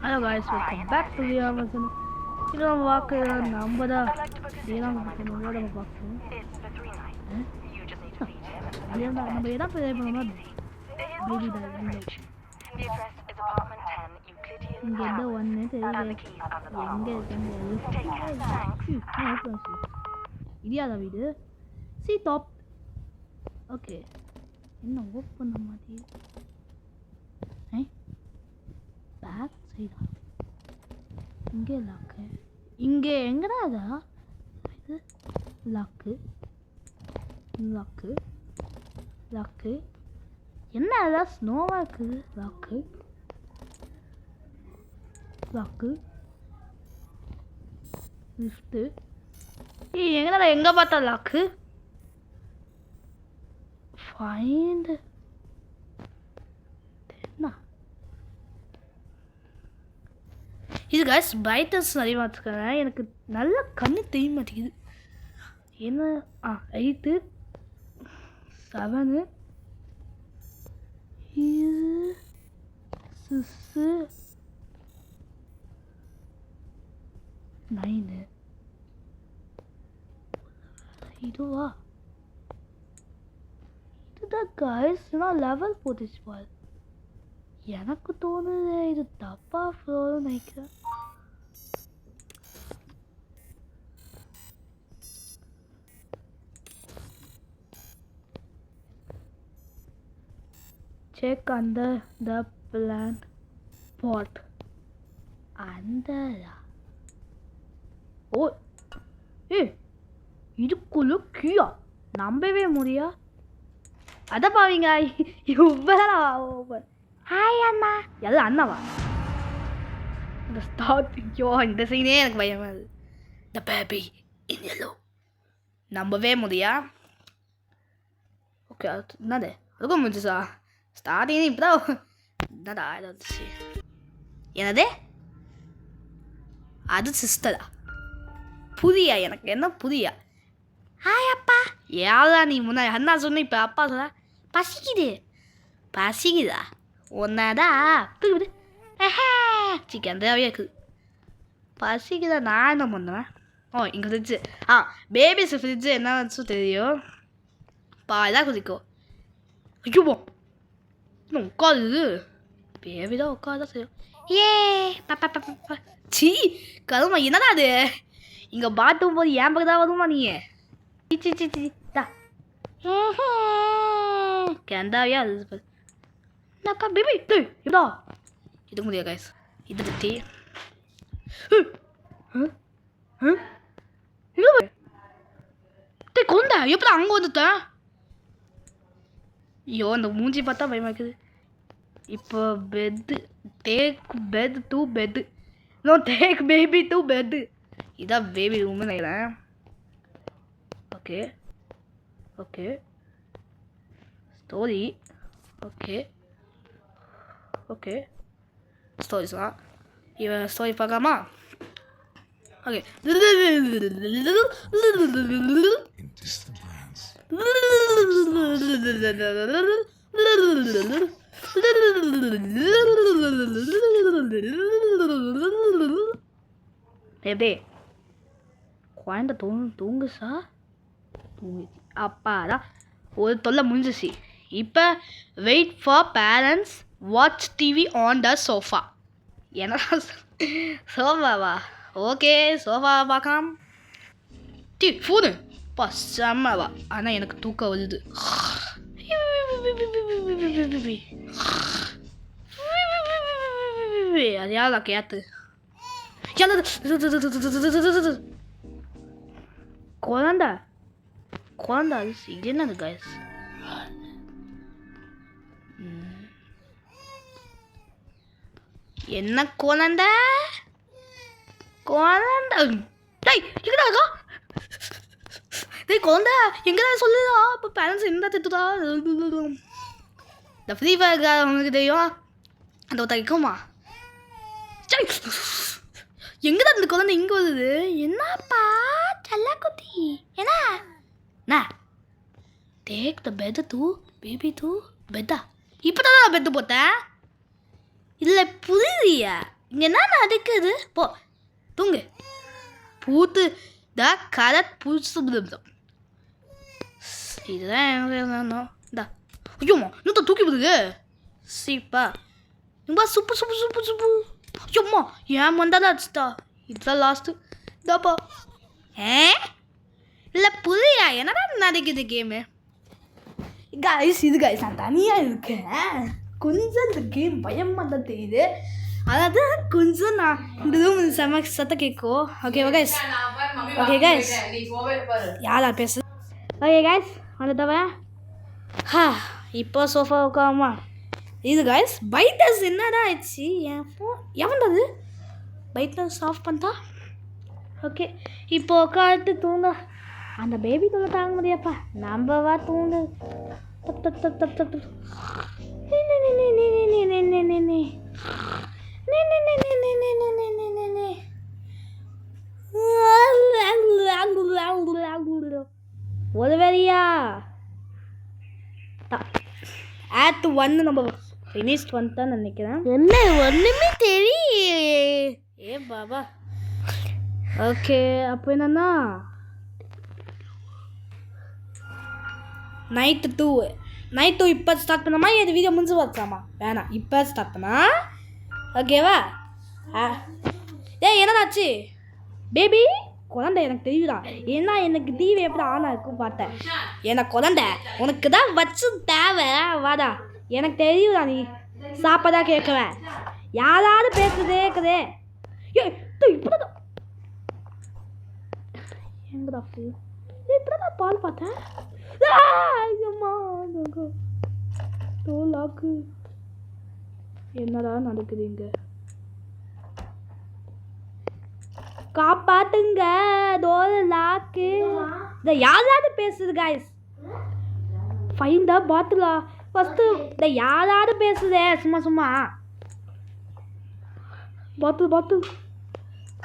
Hello guys, welcome back to the Amazon. You know what? Number the video. See top. Okay. என்ன ஓப் பண்ண மாட்டேங்குது. Back சைடா இங்கே lock. இங்கே எங்கடா அதா இது லாக்கு லாக்கு லாக்கு. என்ன அதான் ஸ்னோவாக இருக்குது. Lock lock lift. எங்கடா எங்கே பார்த்தா லாக்கு. ஃபைண்ட் என்ன இது காய்ஸ். பிரைட்னஸ் நிறைய மாற்றிருக்காங்க. எனக்கு நல்லா கண்ணு தெரிய மாட்டேங்குது. என்ன 8 7 6 9 இதுவா இதுதான் காய்ஸ். நான் லெவல் போட்டுச்சு பால். எனக்கு தோணுது இது தப்பா ஃப்ளோர்னு நினைக்கிறேன். Check under the plant pot. ஓ இதுக்குள்ள கீழா நம்பவே முடியா. அத பாவீங்க இவ்வளோ. ஹாய் அண்ணா. எல்லாம் அண்ணாவா? இந்த ஸ்டார்டிங்கோ இந்த சீனே எனக்கு பயமா இருக்குது. த பேபி இன் எல்லோ நம்பவே முடியா. ஓகே என்னது அதுக்கும் முடிஞ்சுச்சா? ஸ்டார்டிங் இப்போதான் என்னடா வந்துச்சு. என்னது அது சிஸ்டரா? புரியா எனக்கு என்ன புரியா? ஹாய் அப்பா. யாரா நீ முன்னாடி அண்ணா சொன்ன இப்போ அப்பா சொல்ல பசிக்குது. பசிக்குதா ஒன்னாதா தூக்கிவிடு. சிக்கன் தேவையாக இருக்குது. பசிக்குதா நான் என்ன பண்ணுவேன். இங்கே ஃப்ரிட்ஜு. பேபிஸ் ஃப்ரிட்ஜு என்ன வச்சு தெரியும். பாதான் குதிக்கும். ஐயோப்போ இன்னும் உட்காது. பேபி தான் உட்காதான் செய்யும். ஏ பாப்பா பாப்பா. சீ கருமா என்னடா அது. இங்கே பாத்ரூம் போது ஏன் பக்கம் தான் வருமா நீ. சி சி சி தா கேந்தாவியா அது. என்னப்பா பேபி இதா இது முடியா கைஸ். இதை பற்றி கொண்ட எப்படி அங்கே வந்துட்டேன். ஐயோ அந்த மூஞ்சி பார்த்தா பயமா இருக்குது. இப்போ bed take bed to bed. No take baby to bed. இதான் பேபி ரூம்னு நினைக்கிறேன். Okay okay story. Okay okay ஸ்டோரிஸா இவன் ஸ்டோரி பார்க்காமா. ஓகே எப்படி குழந்தை தூங்குசா தூங்குச்சு. அப்பாடா ஒரு தொல்லை முடிஞ்சிச்சு. இப்போ wait for parents watch TV on the sofa. என்ன சோஃபாவா? ஓகே சோஃபாவை பார்க்கலாம். ஃபோனு செம்மவா. ஆனால் எனக்கு தூக்கம் வருது. அது யாரா கேத்து குழந்தை குழந்தை இது என்னது கைஸ். என்ன குழந்தை குழந்தை எங்கடா இருக்கா. குழந்தை எங்கடா சொல்லுதா. இப்போ பேரண்ட்ஸ் என்ன திட்டுதா. இந்த ஃப்ரீ ஃபயர் அவனுக்கு தெரியும். அந்த தைக்குமா சரி. எங்கடா இந்த குழந்தை இங்கே வருது. என்னப்பா செல்ல குட்டி என்ன take the bed to baby to பெட்டா. இப்போ தான் நான் பெத்து போட்டேன். இல்லை புரியுதியா? இங்கே என்ன நடக்குது? போ தூங்கு. பூத்து த கலர் புதுசு இதுதான் இந்தா. ஐயோம்மா இன்னும் தூக்கி போடுது. சீப்பா இம்பா சூப்பு சூப்பு சூப்பு சூப்பு. ஐயோம்மா ஏன் வந்தாலும் அடிச்சிட்டா. இதுதான் லாஸ்ட்டு. இதாப்பா. இல்லை புரியா? என்னடா நடக்குது கேமு? கைஸ் இது கைஸ் நான் தனியாக இருக்கேன். கொஞ்சம் இந்த கேம் பயமாக தான் தெரியுது. அதாவது கொஞ்சம் நான் இந்த ரூம் செம சத்தம் கேட்கும். ஓகேவா கைஸ்? ஓகே கைஸ் யாரா பேசு? ஓகே கைஸ் வந்துட்டவ. இப்போ சோஃபா உட்காமா இது கைஸ். பைட்டஸ் என்னடா ஆயிடுச்சு என் ஃபோன்? எவன்டாது பைட்னஸ் ஆஃப் பண்ணிட்டா? ஓகே இப்போ உட்காந்து தூங்க. அந்த பேபி தொல்லை தாங்க முடியாப்பா. நம்ம வா தூங்கு. தப் தப் தப் தப் தப் தப். ஒரு வேலையா ஆக்ட் 1 நம்ம ஃபினிஷ் பண்ணிட்டான்னு நினைக்கிறேன். என்ன ஒன்றுமே தெரியல பாபா. ஓகே அப்போ என்னன்னா நைட்டு 2 இப்போ ஸ்டார்ட் பண்ணாமா? இது வீடியோ முடிஞ்சு வச்சாமா? வேணாம் இப்போ ஸ்டார்ட் பண்ணா. ஓகேவா? என்னதாச்சு பேபி? குழந்தை எனக்கு தெரியுதா? ஏன்னா எனக்கு டிவி எப்படி ஆன் ஆகும் பார்த்தேன். எனக்கு குழந்தை உனக்கு தான் வச்சு தேவை. வாடா எனக்கு தெரியுதா? நீ சாப்பாடா கேட்குவேன். யாராவது பேசுதே இருக்குதே. இப்படிதான் எங்கடா இப்படிதான் பால் பார்த்தேன். என்னடா நடக்குது இங்க? காப்பாத்துங்க. Door lock. இந்த யாராவது பேசுது கைஸ்? ஃபைண்ட் த பாட்டிலா ஃபர்ஸ்ட். இந்த யாராவது பேசுதே சும்மா சும்மா. பாட்டில் பாட்டில்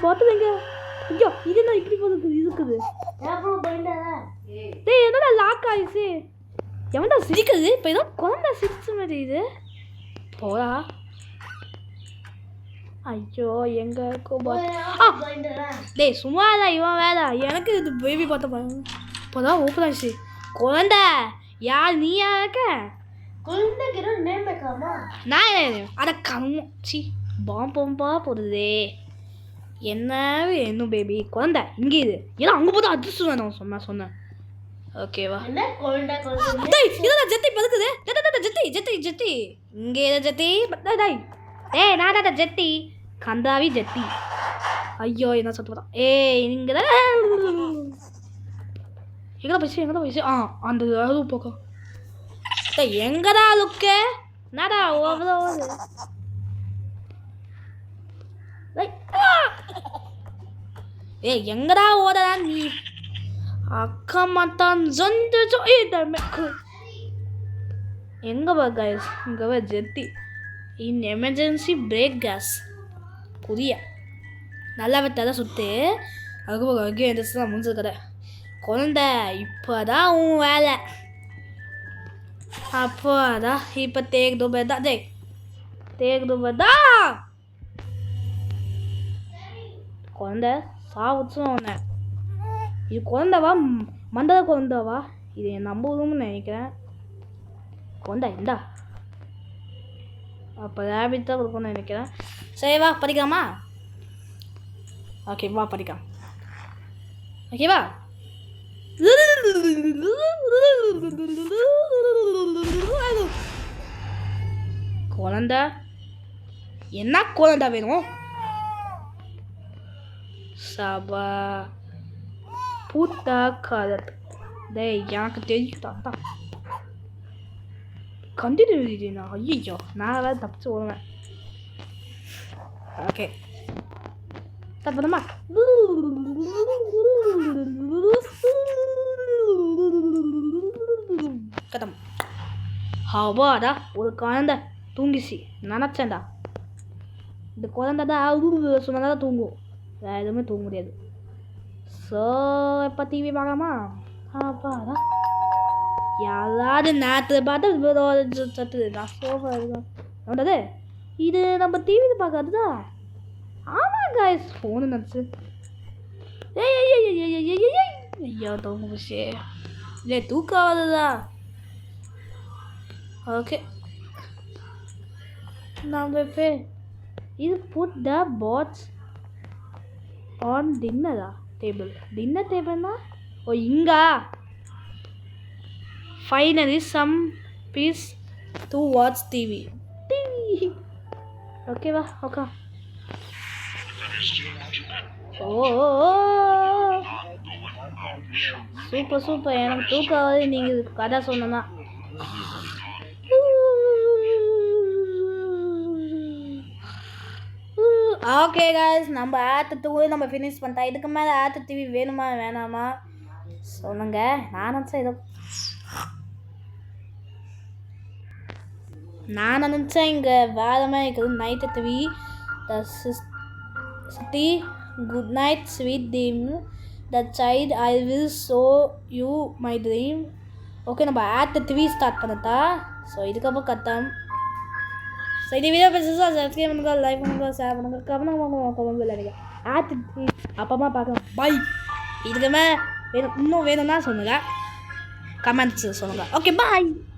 பாட்டில் எங்க? ஐயோ இது என்ன இப்படி போகுது? இருக்குது டேய் என்னடா லாக் ஆயிடுச்சு? எவன்டா சிரிக்குது? இப்போ ஏதோ குழந்தை சிரிச்ச மாதிரி இது. போடா. ஐயோ எங்க டேய் சும்மா தான் இவன் வேலை. எனக்கு இது பேபி பார்த்த பாருங்க. இப்போதான் ஓப்பன் ஆயிடுச்சு. குழந்தை யார்? நீ யாருக்க? நான் அட கம்மு சி பாம்பா போடுதே. என்ன வேணும் பேபி? குழந்தை இங்கே இது. ஏன்னா அங்கே போதும் அதிர்ஷ்டம் வேணும் சொன்னேன். ஓகேவா? இதெல்லாம் ஜெத்தி பதுக்குது. ஜெத்தி ஜெத்தி இங்கே ஜெத்தி. ஏய் நான் ஜெத்தி கந்தாவி ஜெத்தி. ஐயோ என்ன சொல்ல போதான்? இங்கே தான் எங்கடா போயிடுச்சு? அந்த அளவு பக்கம் எங்கடா லுக்கு? என்னடா ஓவரா எங்கடா ஓடா நீ? அக்கா மாத்தான் எங்க பா கைஸ்? இங்க வா ஜெத்தி இன் எமர்ஜென்சி பிரேக் கேஸ் புரியா நல்லா வெட்டாத சுத்து. அதுக்கப்புறம் அங்கே எந்திரிச்சு தான் முடிஞ்சது கடை. குழந்தை இப்போதான் உன் வேலை. அப்போதான் இப்போ தேக் தூபதா குழந்தை சாவுச்சும் உன்னை. இது குழந்தைவா? மண்டல குழந்தைவா? இது என் நம்புதுன்னு நினைக்கிறேன். குழந்தை இந்தா. அப்போ ரேபிட் தான் கொடுக்கணும்னு நினைக்கிறேன். சரி வா படிக்கலாமா? ஓகே வா படிக்கலாம். ஓகேவா? குழந்தை என்ன குழந்தை வேணும்? சபா பூத்தா கலர். டேய் எனக்கு தெரியுதா தான் கண்டினியூ. ஐயோ நான் வேறு தப்பிச்சு ஓடுவேன். ஓகே தப்புமா? கதம் ஹவாடா ஒரு குழந்தை தூங்கிச்சு நினச்சேன்டா. இந்த குழந்தை தான் சொன்னதான் தூங்கும். வேறு எதுவுமே தூங்க முடியாது. ஸோ இப்போ டிவி பார்க்கலாமா? அப்பாடா யாராவது நேரத்தில் பார்த்து சத்துது நான் சோஃபா இருக்கேன் என்னது இது நம்ம டிவியில் பார்க்காதுதா ஆமாம் காய்ஸ் ஃபோனு நினச்சி ஐயா தூங்க போச்சு இல்லை தூக்கம் ஆகுதுதா ஓகே நம்ம இப்போ இது புட் த பாட்ஸ் ஆன் டின்னரா டின்னர் டேபிள்னா ஓ இங்கா finally some peace to watch TV ஓகேவா ஓகே ஓ சூப்பர் எனக்கு தூக்கம் ஆகுது நீங்கள் கதை சொன்னா ஓகே காய்ஸ் நம்ம ஆத்து தூவி நம்ம ஃபினிஷ் பண்ணிட்டோம் இதுக்கு மேலே ஆத்து டிவி வேணுமா வேணாமா சொல்லுங்க நான் நினச்சேன் இங்கே வேறு மாதிரி இருக்குது night TV the city good night sweet dream the child I will show you my dream okay நம்ம ஆத்து டிவி ஸ்டார்ட் பண்ணட்டா ஸோ இதுக்கப்புறம் கத்தம் ஸோ இந்த வீடியோ பிடிச்சா சப்ஸ்கிரைப் பண்ணுங்க லைக் பண்ணுங்க ஷேர் பண்ணுங்க கமெண்ட் விளையாடுங்க ஆத்து அப்பமா பார்க்கலாம் பை இதுக்குமே இன்னும் வேணும்னா சொல்லுங்கள் கமெண்ட்ஸ் சொல்லுங்கள் ஓகே பாய்